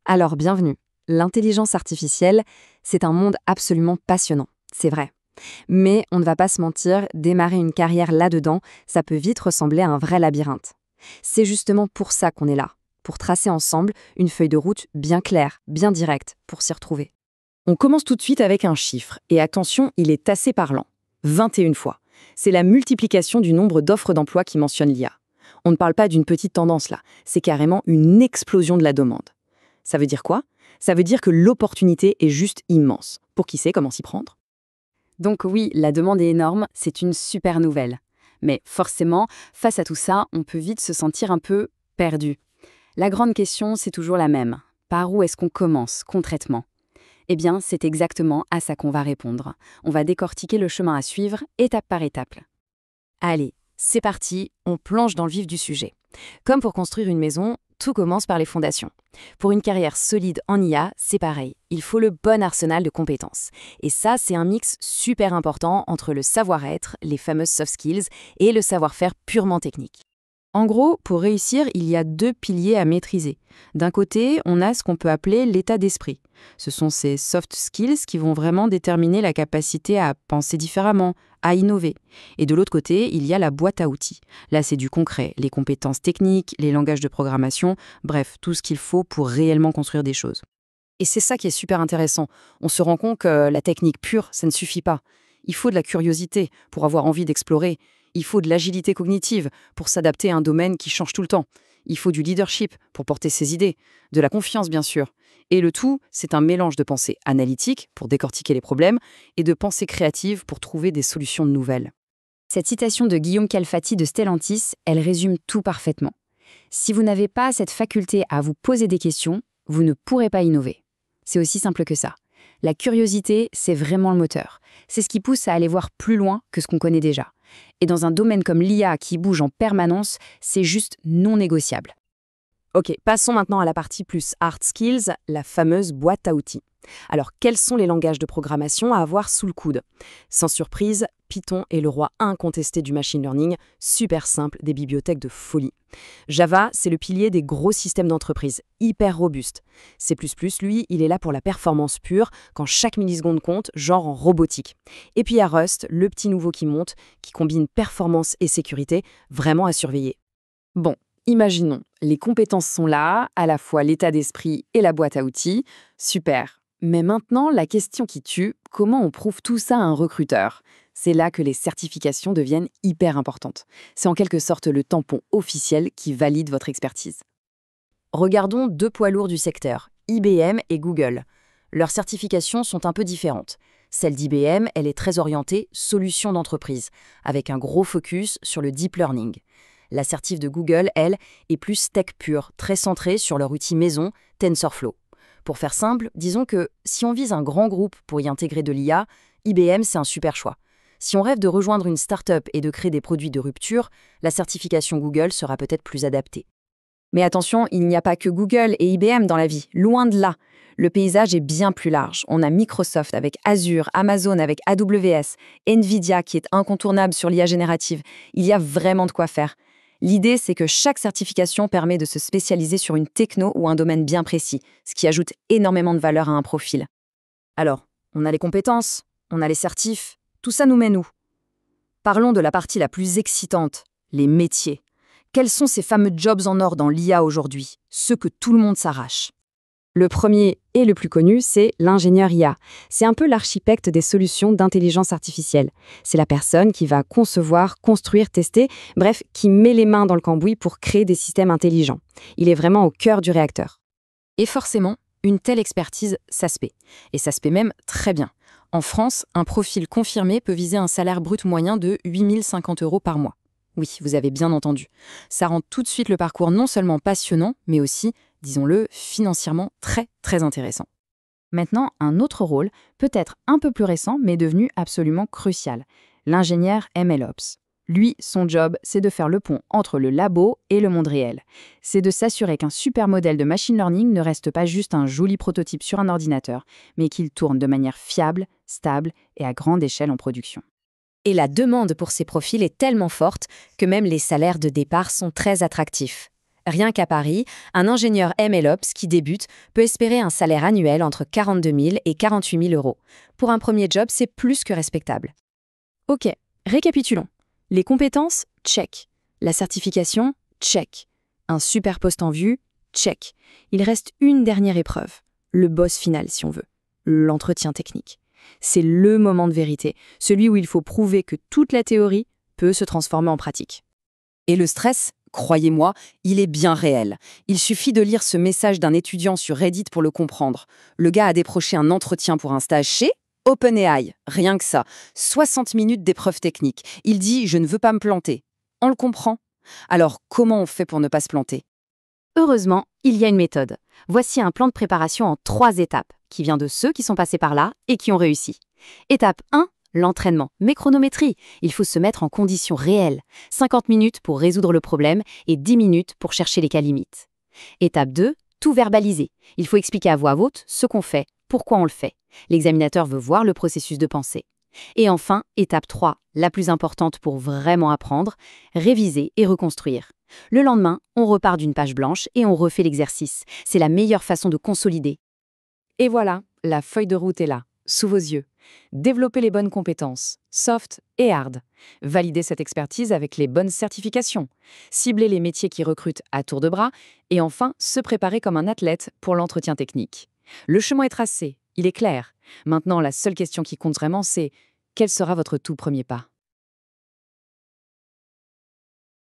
Alors, bienvenue. L'intelligence artificielle, c'est un monde absolument passionnant, c'est vrai. Mais on ne va pas se mentir, démarrer une carrière là-dedans, ça peut vite ressembler à un vrai labyrinthe. C'est justement pour ça qu'on est là, pour tracer ensemble une feuille de route bien claire, bien directe, pour s'y retrouver. On commence tout de suite avec un chiffre, et attention, il est assez parlant. 21 fois. C'est la multiplication du nombre d'offres d'emploi qui mentionne l'IA. On ne parle pas d'une petite tendance là, c'est carrément une explosion de la demande. Ça veut dire quoi? Ça veut dire que l'opportunité est juste immense. Pour qui sait comment s'y prendre? Donc oui, la demande est énorme, c'est une super nouvelle. Mais forcément, face à tout ça, on peut vite se sentir un peu perdu. La grande question, c'est toujours la même. Par où est-ce qu'on commence, concrètement? Eh bien, c'est exactement à ça qu'on va répondre. On va décortiquer le chemin à suivre, étape par étape. Allez, c'est parti, on plonge dans le vif du sujet. Comme pour construire une maison, tout commence par les fondations. Pour une carrière solide en IA, c'est pareil. Il faut le bon arsenal de compétences. Et ça, c'est un mix super important entre le savoir-être, les fameuses soft skills, et le savoir-faire purement technique. En gros, pour réussir, il y a deux piliers à maîtriser. D'un côté, on a ce qu'on peut appeler l'état d'esprit. Ce sont ces soft skills qui vont vraiment déterminer la capacité à penser différemment, à innover. Et de l'autre côté, il y a la boîte à outils. Là, c'est du concret, les compétences techniques, les langages de programmation, bref, tout ce qu'il faut pour réellement construire des choses. Et c'est ça qui est super intéressant. On se rend compte que la technique pure, ça ne suffit pas. Il faut de la curiosité pour avoir envie d'explorer. Il faut de l'agilité cognitive pour s'adapter à un domaine qui change tout le temps. Il faut du leadership pour porter ses idées, de la confiance bien sûr. Et le tout, c'est un mélange de pensée analytique pour décortiquer les problèmes et de pensée créative pour trouver des solutions nouvelles. Cette citation de Guillaume Calfati de Stellantis, elle résume tout parfaitement. Si vous n'avez pas cette faculté à vous poser des questions, vous ne pourrez pas innover. C'est aussi simple que ça. La curiosité, c'est vraiment le moteur. C'est ce qui pousse à aller voir plus loin que ce qu'on connaît déjà. Et dans un domaine comme l'IA qui bouge en permanence, c'est juste non négociable. Ok, passons maintenant à la partie plus hard skills, la fameuse boîte à outils. Alors, quels sont les langages de programmation à avoir sous le coude? Sans surprise, Python est le roi incontesté du machine learning, super simple, des bibliothèques de folie. Java, c'est le pilier des gros systèmes d'entreprise, hyper robuste. C++, lui, il est là pour la performance pure, quand chaque milliseconde compte, genre en robotique. Et puis il y a Rust, le petit nouveau qui monte, qui combine performance et sécurité, vraiment à surveiller. Bon, imaginons, les compétences sont là, à la fois l'état d'esprit et la boîte à outils, super. Mais maintenant, la question qui tue, comment on prouve tout ça à un recruteur? C'est là que les certifications deviennent hyper importantes. C'est en quelque sorte le tampon officiel qui valide votre expertise. Regardons deux poids lourds du secteur, IBM et Google. Leurs certifications sont un peu différentes. Celle d'IBM, elle est très orientée solution d'entreprise, avec un gros focus sur le deep learning. La certif de Google, elle, est plus tech pure, très centrée sur leur outil maison, TensorFlow. Pour faire simple, disons que si on vise un grand groupe pour y intégrer de l'IA, IBM, c'est un super choix. Si on rêve de rejoindre une start-up et de créer des produits de rupture, la certification Google sera peut-être plus adaptée. Mais attention, il n'y a pas que Google et IBM dans la vie, loin de là. Le paysage est bien plus large. On a Microsoft avec Azure, Amazon avec AWS, Nvidia qui est incontournable sur l'IA générative. Il y a vraiment de quoi faire. L'idée, c'est que chaque certification permet de se spécialiser sur une techno ou un domaine bien précis, ce qui ajoute énormément de valeur à un profil. Alors, on a les compétences, on a les certifs, tout ça nous mène où? Parlons de la partie la plus excitante, les métiers. Quels sont ces fameux jobs en or dans l'IA aujourd'hui, ceux que tout le monde s'arrache? Le premier et le plus connu, c'est l'ingénieur IA. C'est un peu l'architecte des solutions d'intelligence artificielle. C'est la personne qui va concevoir, construire, tester, bref, qui met les mains dans le cambouis pour créer des systèmes intelligents. Il est vraiment au cœur du réacteur. Et forcément, une telle expertise, ça se paie. Et ça se paie même très bien. En France, un profil confirmé peut viser un salaire brut moyen de 8 050 € par mois. Oui, vous avez bien entendu. Ça rend tout de suite le parcours non seulement passionnant, mais aussi, disons-le, financièrement très, très intéressant. Maintenant, un autre rôle, peut-être un peu plus récent, mais devenu absolument crucial, l'ingénieur MLOps. Lui, son job, c'est de faire le pont entre le labo et le monde réel. C'est de s'assurer qu'un super modèle de machine learning ne reste pas juste un joli prototype sur un ordinateur, mais qu'il tourne de manière fiable, stable et à grande échelle en production. Et la demande pour ces profils est tellement forte que même les salaires de départ sont très attractifs. Rien qu'à Paris, un ingénieur MLOps qui débute peut espérer un salaire annuel entre 42 000 et 48 000 euros. Pour un premier job, c'est plus que respectable. Ok, récapitulons. Les compétences, check. La certification, check. Un super poste en vue, check. Il reste une dernière épreuve. Le boss final, si on veut. L'entretien technique. C'est le moment de vérité, celui où il faut prouver que toute la théorie peut se transformer en pratique. Et le stress, croyez-moi, il est bien réel. Il suffit de lire ce message d'un étudiant sur Reddit pour le comprendre. Le gars a décroché un entretien pour un stage chez OpenAI, rien que ça. 60 minutes d'épreuve technique. Il dit « je ne veux pas me planter ». On le comprend. Alors, comment on fait pour ne pas se planter? Heureusement, il y a une méthode. Voici un plan de préparation en 3 étapes, qui vient de ceux qui sont passés par là et qui ont réussi. Étape 1, l'entraînement, mais chronométrie. Il faut se mettre en conditions réelles. 50 minutes pour résoudre le problème et 10 minutes pour chercher les cas limites. Étape 2, tout verbaliser. Il faut expliquer à voix haute ce qu'on fait, pourquoi on le fait. L'examinateur veut voir le processus de pensée. Et enfin, étape 3, la plus importante pour vraiment apprendre, réviser et reconstruire. Le lendemain, on repart d'une page blanche et on refait l'exercice. C'est la meilleure façon de consolider. Et voilà, la feuille de route est là, sous vos yeux. Développer les bonnes compétences, soft et hard. Valider cette expertise avec les bonnes certifications. Cibler les métiers qui recrutent à tour de bras. Et enfin, se préparer comme un athlète pour l'entretien technique. Le chemin est tracé, il est clair. Maintenant, la seule question qui compte vraiment, c'est quel sera votre tout premier pas ?